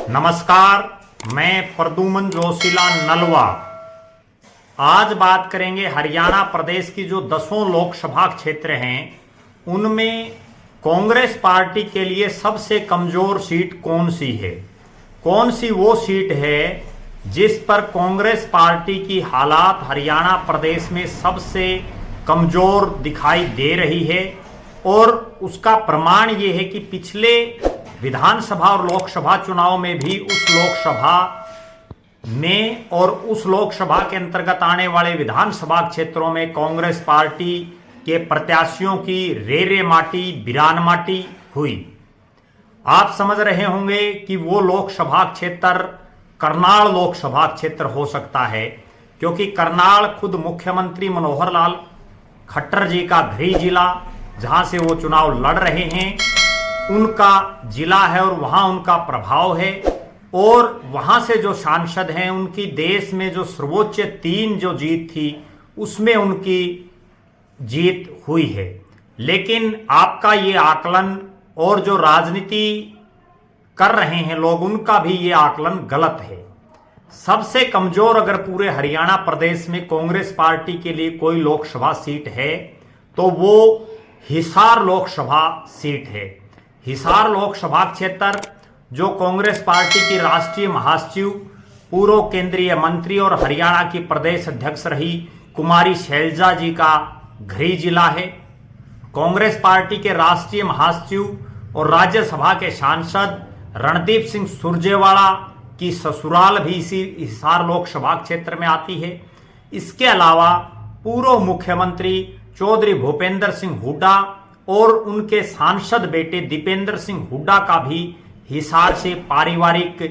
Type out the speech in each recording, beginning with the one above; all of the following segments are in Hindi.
नमस्कार, मैं प्रद्युमन जोशीलाल नलवा। आज बात करेंगे हरियाणा प्रदेश की जो 10 लोकसभा क्षेत्र हैं उनमें कांग्रेस पार्टी के लिए सबसे कमजोर सीट कौन सी है। कौन सी वो सीट है जिस पर कांग्रेस पार्टी की हालात हरियाणा प्रदेश में सबसे कमजोर दिखाई दे रही है। और उसका प्रमाण ये है कि पिछले विधानसभा और लोकसभा चुनाव में भी उस लोकसभा में और उस लोकसभा के अंतर्गत आने वाले विधानसभा क्षेत्रों में कांग्रेस पार्टी के प्रत्याशियों की रे माटी बिरान माटी हुई। आप समझ रहे होंगे कि वो लोकसभा क्षेत्र करनाल लोकसभा क्षेत्र हो सकता है, क्योंकि करनाल खुद मुख्यमंत्री मनोहर लाल खट्टर जी का गृह जिला, जहां से वो चुनाव लड़ रहे हैं, उनका जिला है और वहां उनका प्रभाव है। और वहां से जो सांसद हैं उनकी देश में जो सर्वोच्च 3 जो जीत थी उसमें उनकी जीत हुई है। लेकिन आपका ये आकलन और जो राजनीति कर रहे हैं लोग उनका भी ये आकलन गलत है। सबसे कमजोर अगर पूरे हरियाणा प्रदेश में कांग्रेस पार्टी के लिए कोई लोकसभा सीट है तो वो हिसार लोकसभा सीट है। हिसार लोकसभा क्षेत्र जो कांग्रेस पार्टी की राष्ट्रीय महासचिव, पूर्व केंद्रीय मंत्री और हरियाणा की प्रदेश अध्यक्ष रही कुमारी शैलजा जी का गृह जिला है। कांग्रेस पार्टी के राष्ट्रीय महासचिव और राज्यसभा के सांसद रणदीप सिंह सुरजेवाला की ससुराल भी इसी हिसार लोकसभा क्षेत्र में आती है। इसके अलावा पूर्व मुख्यमंत्री चौधरी भूपेंद्र सिंह हुड्डा और उनके सांसद बेटे दीपेंद्र सिंह हुड्डा का भी हिसार से पारिवारिक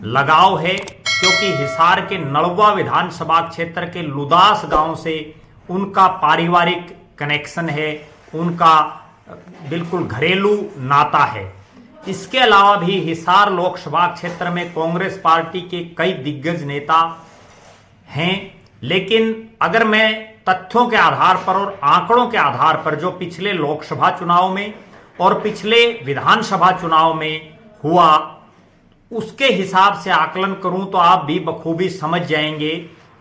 लगाव है, क्योंकि हिसार के नलवा विधानसभा क्षेत्र के लुदास गांव से उनका पारिवारिक कनेक्शन है, उनका बिल्कुल घरेलू नाता है। इसके अलावा भी हिसार लोकसभा क्षेत्र में कांग्रेस पार्टी के कई दिग्गज नेता हैं। लेकिन अगर मैं तथ्यों के आधार पर और आंकड़ों के आधार पर जो पिछले लोकसभा चुनाव में और पिछले विधानसभा चुनाव में हुआ उसके हिसाब से आकलन करूं तो आप भी बखूबी समझ जाएंगे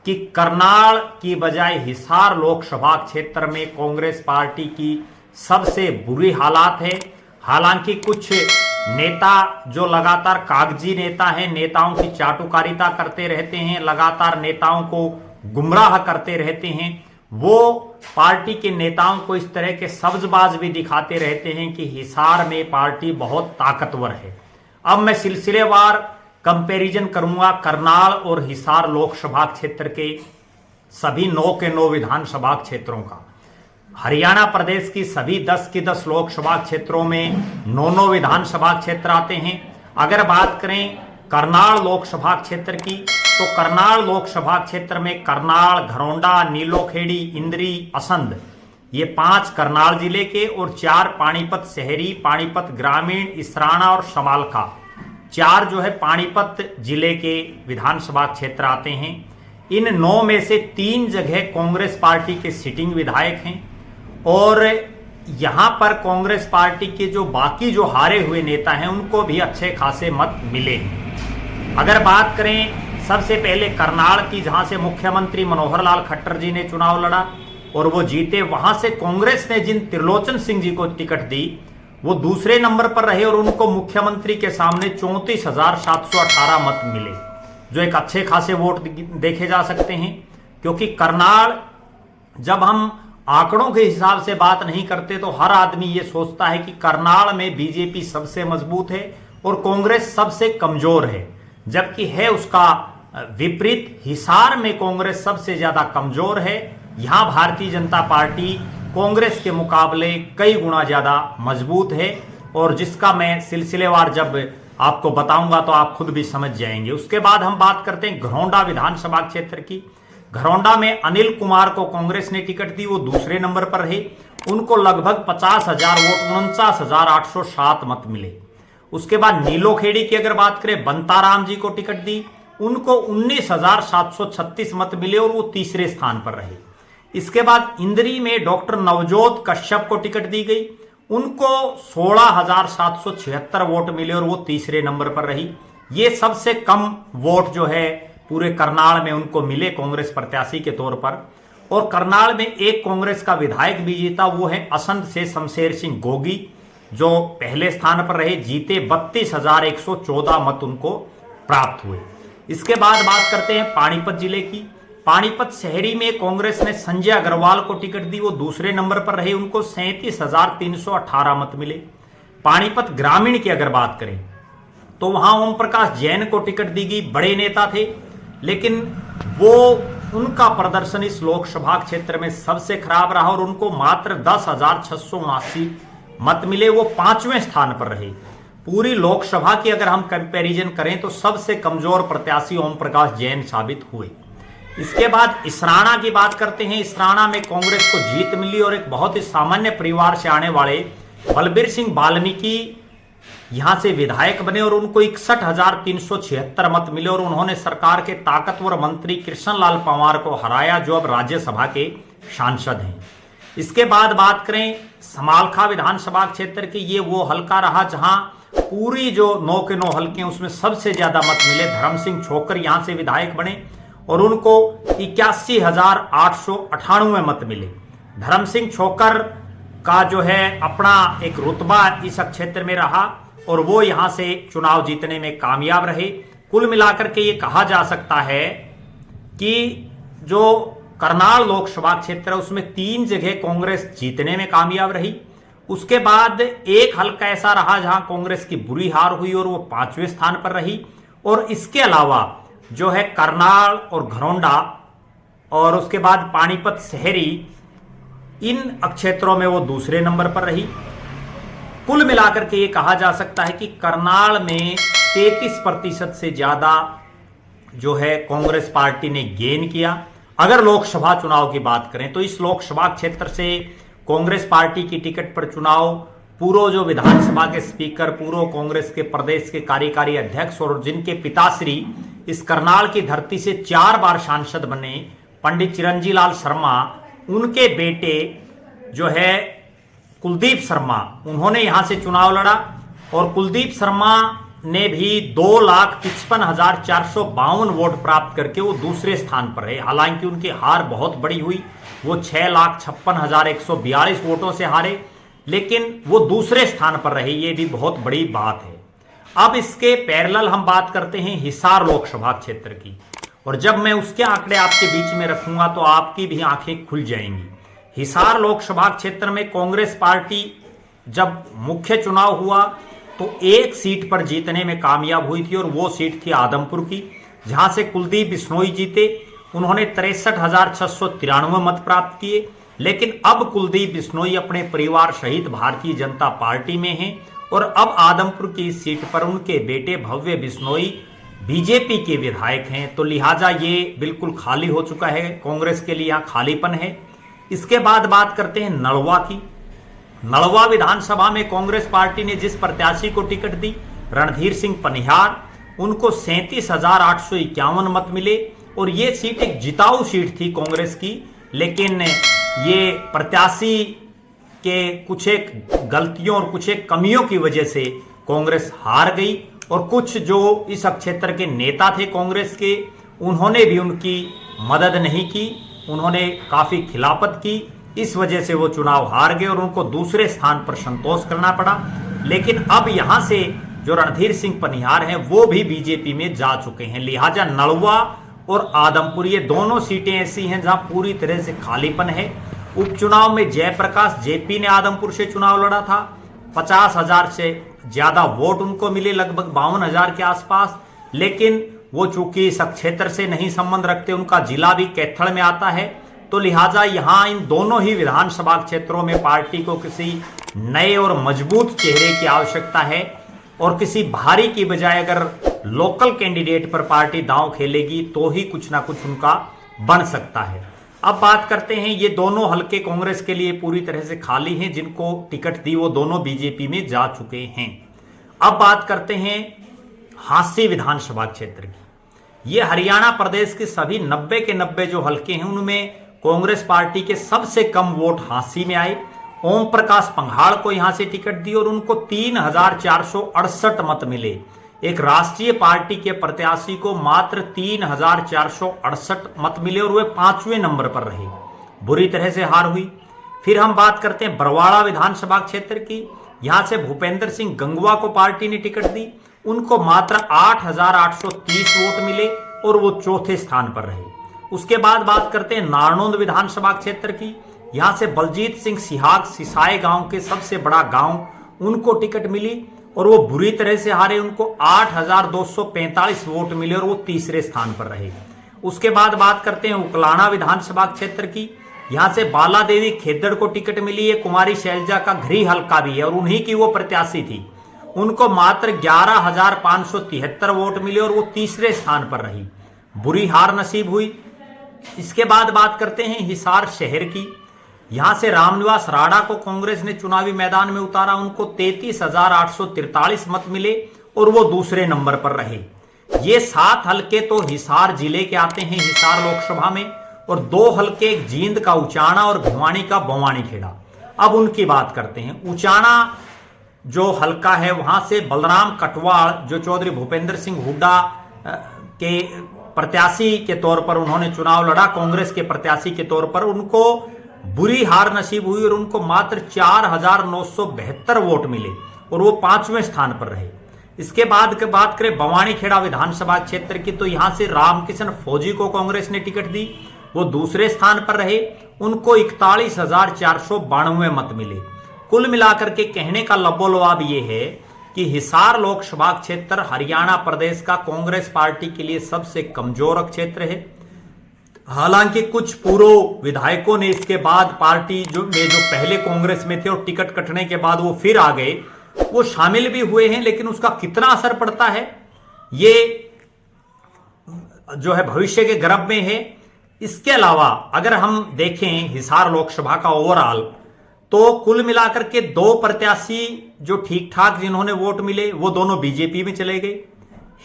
कि करनाल की बजाय हिसार लोकसभा क्षेत्र में कांग्रेस पार्टी की सबसे बुरी हालात है। हालांकि कुछ नेता जो लगातार कागजी नेता हैं, नेताओं की चाटुकारिता करते रहते हैं, लगातार नेताओं को गुमराह करते रहते हैं, वो पार्टी के नेताओं को इस तरह के सब्जबाज भी दिखाते रहते हैं कि हिसार में पार्टी बहुत ताकतवर है। अब मैं सिलसिलेवार कंपैरिजन करूंगा करनाल और हिसार लोकसभा क्षेत्र के सभी 9 के 9 विधानसभा क्षेत्रों का। हरियाणा प्रदेश की सभी 10 की 10 लोकसभा क्षेत्रों में 9 विधानसभा क्षेत्र आते हैं। अगर बात करें करनाल लोकसभा क्षेत्र की तो करनाल लोकसभा क्षेत्र में करनाल, घरौंडा, नीलोखेड़ी, इंद्री, असंध ये 5 करनाल जिले के और 4 पानीपत शहरी, पानीपत ग्रामीण, इसराना और समालखा 4 जो है पानीपत जिले के विधानसभा क्षेत्र आते हैं। इन 9 में से 3 जगह कांग्रेस पार्टी के सिटिंग विधायक हैं और यहां पर कांग्रेस पार्टी के जो बाकी जो हारे हुए नेता हैं उनको भी अच्छे खासे मत मिले हैं। अगर बात करें सबसे पहले करनाल की, जहां से मुख्यमंत्री मनोहर लाल खट्टर जी ने चुनाव लड़ा और वो जीते, वहां से कांग्रेस ने जिन त्रिलोचन सिंह जी को टिकट दी वो दूसरे नंबर पर रहे और उनको मुख्यमंत्री के सामने 34,718 मत मिले, जो एक अच्छे खासे वोट देखे जा सकते हैं। क्योंकि करनाल, जब हम आंकड़ों के हिसाब से बात नहीं करते तो हर आदमी ये सोचता है कि करनाल में बीजेपी सबसे मजबूत है और कांग्रेस सबसे कमजोर है, जबकि है उसका विपरीत। हिसार में कांग्रेस सबसे ज्यादा कमजोर है। यहां भारतीय जनता पार्टी कांग्रेस के मुकाबले कई गुना ज्यादा मजबूत है और जिसका मैं सिलसिलेवार जब आपको बताऊंगा तो आप खुद भी समझ जाएंगे। उसके बाद हम बात करते हैं घरौंडा विधानसभा क्षेत्र की। घरौंडा में अनिल कुमार को कांग्रेस ने टिकट दी, वो दूसरे नंबर पर रहे, उनको लगभग 50,000 वोट 49,807 मत मिले। उसके बाद नीलोखेड़ी की अगर बात करें, बंताराम जी को टिकट दी, उनको 19,736 मत मिले और वो तीसरे स्थान पर रहे। इसके बाद इंद्री में डॉक्टर नवजोत कश्यप को टिकट दी गई, उनको 16,776 वोट मिले और वो तीसरे नंबर पर रही। ये सबसे कम वोट जो है पूरे करनाल में उनको मिले कांग्रेस प्रत्याशी के तौर पर। और करनाल में एक कांग्रेस का विधायक भी जीता, वो है असंध से शमशेर सिंह गोगी, जो पहले स्थान पर रहे, जीते 32,114 मत उनको प्राप्त हुए। इसके बाद बात करते हैं पानीपत जिले की। पानीपत शहरी में कांग्रेस ने संजय अग्रवाल को टिकट दी, वो दूसरे नंबर पर रहे, उनको 37,318 मत मिले। पानीपत ग्रामीण की अगर बात करें तो वहां ओम प्रकाश जैन को टिकट दी गई, बड़े नेता थे, लेकिन वो उनका प्रदर्शन इस लोकसभा क्षेत्र में सबसे खराब रहा और उनको मात्र 10,679 मत मिले, वो 5वें स्थान पर रहे। पूरी लोकसभा की अगर हम कंपैरिजन करें तो सबसे कमजोर प्रत्याशी ओम प्रकाश जैन साबित हुए। इसके बाद इसराना की बात करते हैं। इसराना में कांग्रेस को जीत मिली और एक बहुत ही सामान्य परिवार से आने वाले बलबीर सिंह वाल्मीकि यहां से विधायक बने और उनको 61,376 मत मिले और उन्होंने सरकार के ताकतवर मंत्री कृष्णलाल पंवार को हराया, जो अब राज्यसभा के सांसद हैं। इसके बाद बात करें समालखा विधानसभा क्षेत्र की, ये वो हलका रहा जहां पूरी जो 9 के 9 हलके हैं उसमें सबसे ज्यादा मत मिले। धर्म सिंह छोकर यहां से विधायक बने और उनको 81,898 मत मिले। धर्म सिंह छोकर का जो है अपना एक रुतबा इस क्षेत्र में रहा और वो यहां से चुनाव जीतने में कामयाब रहे। कुल मिलाकर के ये कहा जा सकता है कि जो करनाल लोकसभा क्षेत्र है उसमें 3 जगह कांग्रेस जीतने में कामयाब रही। उसके बाद एक हल्का ऐसा रहा जहां कांग्रेस की बुरी हार हुई और वो 5वें स्थान पर रही। और इसके अलावा जो है करनाल और घरौंडा और उसके बाद पानीपत शहरी, इन क्षेत्रों में वो दूसरे नंबर पर रही। कुल मिलाकर के ये कहा जा सकता है कि करनाल में 33% से ज्यादा जो है कांग्रेस पार्टी ने गेन किया। अगर लोकसभा चुनाव की बात करें तो इस लोकसभा क्षेत्र से कांग्रेस पार्टी की टिकट पर चुनाव पूर्व जो विधानसभा के स्पीकर, पूर्व कांग्रेस के प्रदेश के कार्यकारी अध्यक्ष और जिनके पिताश्री इस करनाल की धरती से 4 बार सांसद बने, पंडित चिरंजी लाल शर्मा, उनके बेटे जो है कुलदीप शर्मा, उन्होंने यहां से चुनाव लड़ा और कुलदीप शर्मा ने भी 2,55,452 वोट प्राप्त करके वो दूसरे स्थान पर रहे। हालांकि उनकी हार बहुत बड़ी हुई, वो 6,56,142 वोटों से हारे, लेकिन वो दूसरे स्थान पर रहे, ये भी बहुत बड़ी बात है। अब इसके पैरेलल हम बात करते हैं हिसार लोकसभा क्षेत्र की, और जब मैं उसके आंकड़े आपके बीच में रखूंगा तो आपकी भी आंखें खुल जाएंगी। हिसार लोकसभा क्षेत्र में कांग्रेस पार्टी जब मुख्य चुनाव हुआ तो एक सीट पर जीतने में कामयाब हुई थी और वो सीट थी आदमपुर की, जहां से कुलदीप बिश्नोई जीते। उन्होंने 63,693 मत प्राप्त किए। लेकिन अब कुलदीप बिश्नोई अपने परिवार सहित भारतीय जनता पार्टी में हैं और अब आदमपुर की सीट पर उनके बेटे भव्य बिश्नोई बीजेपी के विधायक हैं, तो लिहाजा ये बिल्कुल खाली हो चुका है, कांग्रेस के लिए यहां खालीपन है। इसके बाद बात करते हैं नलवा की। नलवा विधानसभा में कांग्रेस पार्टी ने जिस प्रत्याशी को टिकट दी, रणधीर सिंह पनिहार, उनको 37,851 मत मिले और ये सीट एक जिताऊ सीट थी कांग्रेस की, लेकिन ये प्रत्याशी के कुछ एक गलतियों और कुछ एक कमियों की वजह से कांग्रेस हार गई और कुछ जो इस क्षेत्र के नेता थे कांग्रेस के, उन्होंने भी उनकी मदद नहीं की, उन्होंने काफी खिलाफत की। इस वजह से वो चुनाव हार गए और उनको दूसरे स्थान पर संतोष करना पड़ा। लेकिन अब यहां से जो रणधीर सिंह पनिहार हैं वो भी बीजेपी में जा चुके हैं। लिहाजा नलवा और आदमपुर ये दोनों सीटें ऐसी हैं जहां पूरी तरह से खालीपन है। उपचुनाव में जयप्रकाश जेपी ने आदमपुर से चुनाव लड़ा था, 50,000 से ज्यादा वोट उनको मिले, लगभग 52,000 के आसपास। लेकिन वो चूंकि इस क्षेत्र से नहीं संबंध रखते, उनका जिला भी कैथल में आता है, तो लिहाजा यहां इन दोनों ही विधानसभा क्षेत्रों में पार्टी को किसी नए और मजबूत चेहरे की आवश्यकता है और किसी भारी की बजाय अगर लोकल कैंडिडेट पर पार्टी दांव खेलेगी तो ही कुछ ना कुछ उनका बन सकता है। अब बात करते हैं, ये दोनों हलके कांग्रेस के लिए पूरी तरह से खाली हैं, जिनको टिकट दी वो दोनों बीजेपी में जा चुके हैं। अब बात करते हैं हांसी विधानसभा क्षेत्र की। ये हरियाणा प्रदेश के सभी 90 के 90 जो हलके हैं उनमें कांग्रेस पार्टी के सबसे कम वोट हांसी में आए। ओम प्रकाश पंघाल को यहां से टिकट दी और उनको 3,468 मत मिले। एक राष्ट्रीय पार्टी के प्रत्याशी को मात्र 3,468 मत मिले और वे 5वें नंबर पर रहे, बुरी तरह से हार हुई। फिर हम बात करते हैं बरवाड़ा विधानसभा क्षेत्र की। यहां से भूपेंद्र सिंह गंगवा को पार्टी ने टिकट दी, उनको मात्र 8,830 वोट मिले और वो चौथे स्थान पर रहे। उसके बाद बात करते हैं नारनौंद विधानसभा क्षेत्र की। यहां से बलजीत सिंह सिहाग सिसाए गांव के सबसे बड़ा गांव, उनको टिकट मिली और वो बुरी तरह से हारे, उनको 8,245 वोट मिले और वो तीसरे स्थान पर रहे। उसके बाद बात करते हैं उकलाना विधानसभा क्षेत्र की। यहां से बाला देवी खेदड़ को टिकट मिली है, कुमारी शैलजा का घरी हल्का भी है और उन्हीं की वो प्रत्याशी थी, उनको मात्र 11,573 वोट मिले और वो तीसरे स्थान पर रही, बुरी हार नसीब हुई। इसके बाद बात करते हैं हिसार शहर की। यहां से रामनिवास राणा को कांग्रेस ने चुनावी मैदान में उतारा, उनको 33,843 मत मिले और वो दूसरे नंबर पर रहे। ये 7 हलके तो हिसार जिले के आते हैं हिसार लोकसभा में, और 2 हलके, एक जींद का उचाना और भिवानी का बवानी खेड़ा। अब उनकी बात करते हैं। उचाना जो हलका है वहां से बलराम कटवाल, जो चौधरी भूपेंद्र सिंह हुड्डा के प्रत्याशी के तौर पर उन्होंने चुनाव लड़ा, कांग्रेस के प्रत्याशी के तौर पर, उनको बुरी हार नसीब हुई और उनको मात्र 4,972 वोट मिले और वो 5वें स्थान पर रहे। इसके बाद बात करें बवानी खेड़ा विधानसभा क्षेत्र की, तो यहां से रामकिशन फौजी को कांग्रेस ने टिकट दी, वो दूसरे स्थान पर रहे, उनको 41,492 मत मिले। कुल मिलाकर के कहने का लबोलवाब ये है कि हिसार लोकसभा क्षेत्र हरियाणा प्रदेश का कांग्रेस पार्टी के लिए सबसे कमजोर क्षेत्र है। हालांकि कुछ पूर्व विधायकों ने इसके बाद पार्टी जो पहले कांग्रेस में थे और टिकट कटने के बाद वो फिर आ गए, वो शामिल भी हुए हैं, लेकिन उसका कितना असर पड़ता है ये जो है भविष्य के गर्भ में है। इसके अलावा अगर हम देखें हिसार लोकसभा का ओवरऑल, तो कुल मिलाकर के 2 प्रत्याशी जो ठीक ठाक जिन्होंने वोट मिले वो दोनों बीजेपी में चले गए।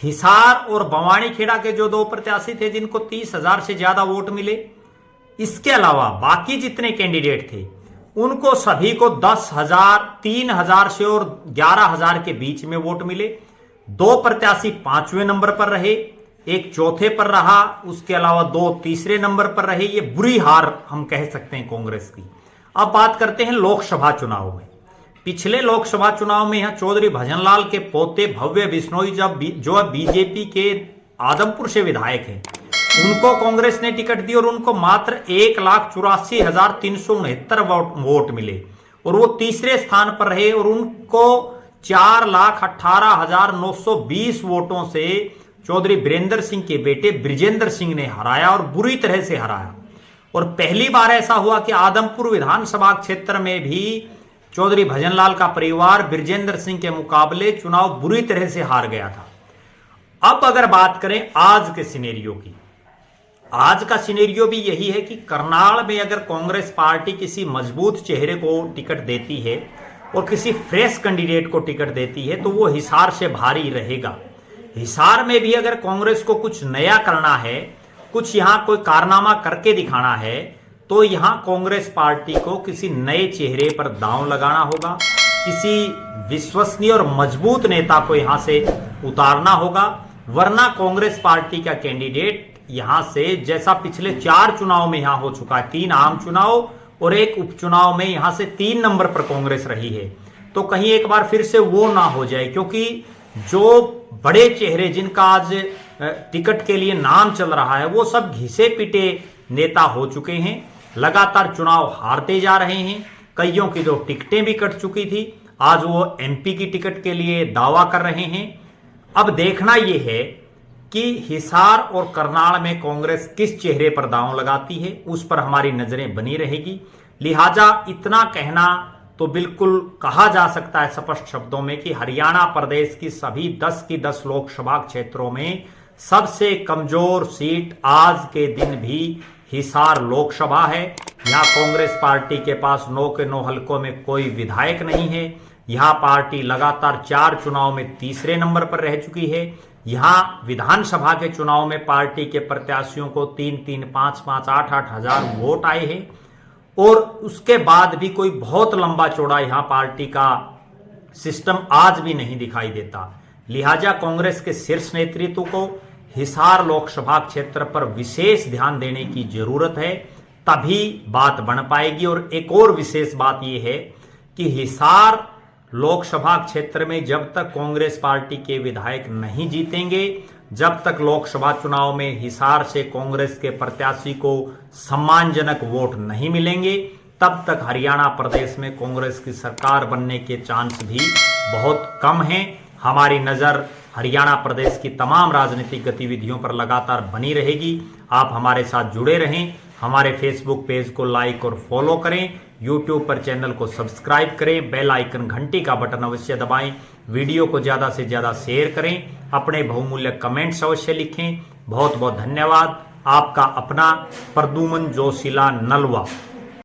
हिसार और बवानी खेड़ा के जो 2 प्रत्याशी थे जिनको 30,000 से ज्यादा वोट मिले, इसके अलावा बाकी जितने कैंडिडेट थे उनको सभी को 10,000, 3,000 से और 11,000 के बीच में वोट मिले। 2 प्रत्याशी 5वें नंबर पर रहे, एक चौथे पर रहा, उसके अलावा 2 तीसरे नंबर पर रहे। ये बुरी हार हम कह सकते हैं कांग्रेस की। अब बात करते हैं लोकसभा चुनाव में। पिछले लोकसभा चुनाव में यहां चौधरी भजनलाल के पोते भव्य बिश्नोई जो बीजेपी के आदमपुर से विधायक हैं, उनको कांग्रेस ने टिकट दी और उनको मात्र 1,84,369 वोट मिले और वो तीसरे स्थान पर रहे और उनको 4,18,920 वोटों से चौधरी बीरेंद्र सिंह के बेटे ब्रिजेंद्र सिंह ने हराया और बुरी तरह से हराया। और पहली बार ऐसा हुआ कि आदमपुर विधानसभा क्षेत्र में भी चौधरी भजनलाल का परिवार ब्रिजेंद्र सिंह के मुकाबले चुनाव बुरी तरह से हार गया था। अब अगर बात करें आज के सिनेरियो की, आज का सिनेरियो भी यही है कि करनाल में अगर कांग्रेस पार्टी किसी मजबूत चेहरे को टिकट देती है और किसी फ्रेश कैंडिडेट को टिकट देती है तो वो हिसार से भारी रहेगा। हिसार में भी अगर कांग्रेस को कुछ नया करना है, कुछ यहां कोई कारनामा करके दिखाना है, तो यहां कांग्रेस पार्टी को किसी नए चेहरे पर दांव लगाना होगा, किसी विश्वसनीय और मजबूत नेता को यहां से उतारना होगा, वरना कांग्रेस पार्टी का कैंडिडेट यहां से, जैसा पिछले 4 चुनाव में यहां हो चुका है, 3 आम चुनाव और एक उपचुनाव में यहां से 3 नंबर पर कांग्रेस रही है, तो कहीं एक बार फिर से वो ना हो जाए। क्योंकि जो बड़े चेहरे जिनका आज टिकट के लिए नाम चल रहा है वो सब घिसे पिटे नेता हो चुके हैं, लगातार चुनाव हारते जा रहे हैं। कईयों की जो टिकटें भी कट चुकी थी, आज वो एमपी की टिकट के लिए दावा कर रहे हैं। अब देखना यह है कि हिसार और करनाल में कांग्रेस किस चेहरे पर दांव लगाती है, उस पर हमारी नजरें बनी रहेगी। लिहाजा इतना कहना तो बिल्कुल कहा जा सकता है स्पष्ट शब्दों में कि हरियाणा प्रदेश की सभी 10 की 10 लोकसभा क्षेत्रों में सबसे कमजोर सीट आज के दिन भी हिसार लोकसभा है। यहां कांग्रेस पार्टी के पास 9 के 9 हलकों में कोई विधायक नहीं है। यहां पार्टी लगातार 4 चुनाव में तीसरे नंबर पर रह चुकी है। यहां विधानसभा के चुनाव में पार्टी के प्रत्याशियों को 3-3, 5-5, 8-8 हजार वोट आए हैं और उसके बाद भी कोई बहुत लंबा चौड़ा यहां पार्टी का सिस्टम आज भी नहीं दिखाई देता। लिहाजा कांग्रेस के शीर्ष नेतृत्व को हिसार लोकसभा क्षेत्र पर विशेष ध्यान देने की जरूरत है, तभी बात बन पाएगी। और एक और विशेष बात यह है कि हिसार लोकसभा क्षेत्र में जब तक कांग्रेस पार्टी के विधायक नहीं जीतेंगे, जब तक लोकसभा चुनाव में हिसार से कांग्रेस के प्रत्याशी को सम्मानजनक वोट नहीं मिलेंगे, तब तक हरियाणा प्रदेश में कांग्रेस की सरकार बनने के चांस भी बहुत कम हैं। हमारी नजर हरियाणा प्रदेश की तमाम राजनीतिक गतिविधियों पर लगातार बनी रहेगी। आप हमारे साथ जुड़े रहें, हमारे फेसबुक पेज को लाइक और फॉलो करें, यूट्यूब पर चैनल को सब्सक्राइब करें, बेल आइकन घंटी का बटन अवश्य दबाएं, वीडियो को ज्यादा से ज्यादा शेयर करें, अपने बहुमूल्य कमेंट्स अवश्य लिखें। बहुत बहुत धन्यवाद। आपका अपना प्रद्युमन जोशीला नलवा।